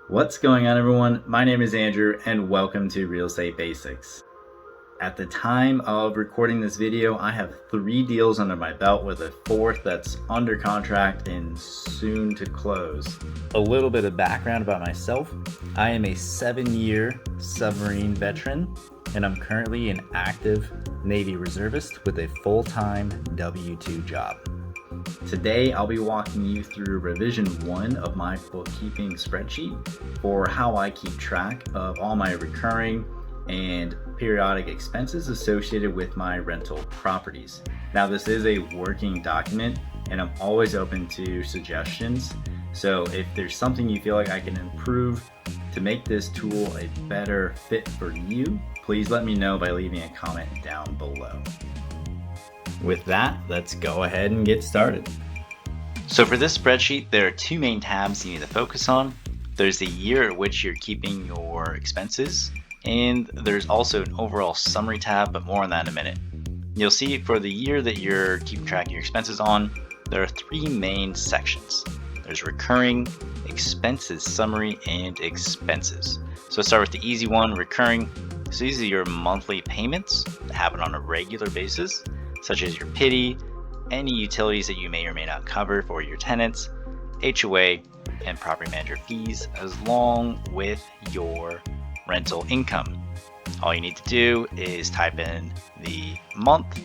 What's going on, everyone? My name is Andrew and welcome to Real Estate Basics. At the time of recording this video, I have 3 deals under my belt with a 4th that's under contract and soon to close. A little bit of background about myself. I am a 7-year submarine veteran and I'm currently an active Navy reservist with a full-time W-2 job. Today, I'll be walking you through revision 1 of my bookkeeping spreadsheet for how I keep track of all my recurring and periodic expenses associated with my rental properties. Now, this is a working document and I'm always open to suggestions. So if there's something you feel like I can improve to make this tool a better fit for you, please let me know by leaving a comment down below. With that, let's go ahead and get started. So for this spreadsheet, there are 2 main tabs you need to focus on. There's the year at which you're keeping your expenses, and there's also an overall summary tab, but more on that in a minute. You'll see for the year that you're keeping track of your expenses on, there are 3 main sections. There's recurring, expenses summary, and expenses. So let's start with the easy one, recurring. So these are your monthly payments that happen on a regular basis, such as your PITI, any utilities that you may or may not cover for your tenants, HOA, and property manager fees, as long with your rental income. All you need to do is type in the month,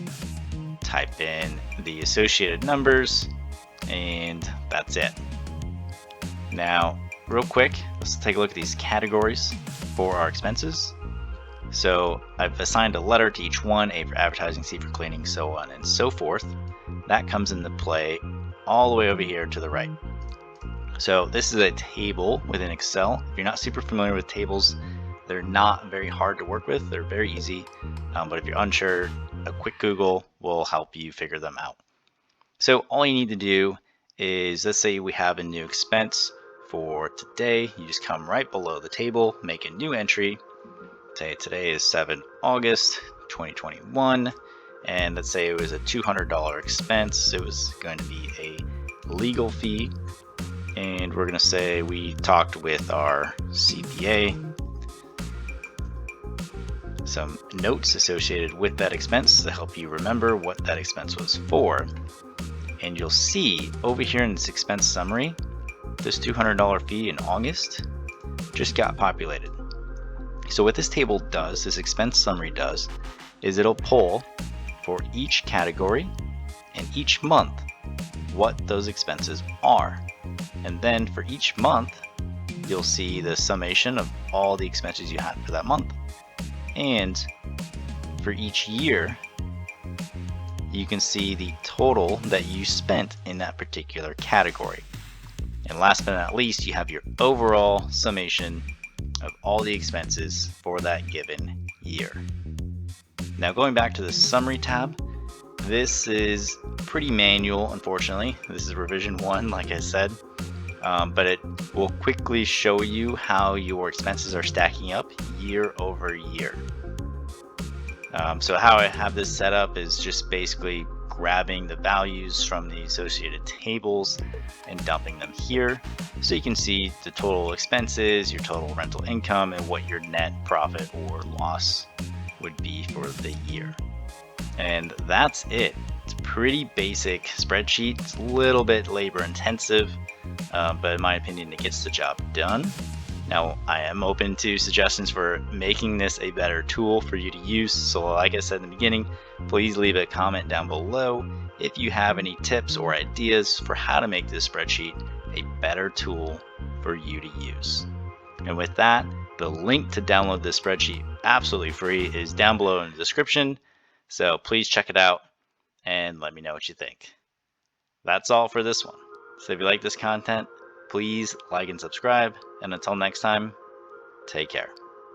type in the associated numbers, and that's it. Now, real quick, let's take a look at these categories for our expenses. So I've assigned a letter to each one, A for advertising, C for cleaning, so on and so forth. That comes into play all the way over here to the right. So this is a table within Excel. If you're not super familiar with tables, they're not very hard to work with. They're very easy, but if you're unsure, a quick Google will help you figure them out. So all you need to do is, let's say we have a new expense for today. You just come right below the table, make a new entry. Say today is 7 August 2021, and let's say it was a $200 expense. It was going to be a legal fee, and we're going to say we talked with our CPA. Some notes associated with that expense to help you remember what that expense was for. And you'll see over here in this expense summary, this $200 fee in August just got populated. So what this table does, this expense summary does, is it'll pull for each category and each month what those expenses are. And then for each month, you'll see the summation of all the expenses you had for that month. And for each year, you can see the total that you spent in that particular category. And last but not least, you have your overall summation of all the expenses for that given year. Now going back to the summary tab, this is pretty manual, unfortunately. This is revision 1, like I said, but it will quickly show you how your expenses are stacking up year over year. So how I have this set up is just basically grabbing the values from the associated tables and dumping them here, so you can see the total expenses, your total rental income, and what your net profit or loss would be for the year. And that's it. It's a pretty basic spreadsheet. It's a little bit labor intensive, but in my opinion, it gets the job done. Now, I am open to suggestions for making this a better tool for you to use. So like I said in the beginning, please leave a comment down below if you have any tips or ideas for how to make this spreadsheet a better tool for you to use. And with that, the link to download this spreadsheet absolutely free is down below in the description. So please check it out and let me know what you think. That's all for this one. So if you like this content, please like and subscribe. And until next time, take care.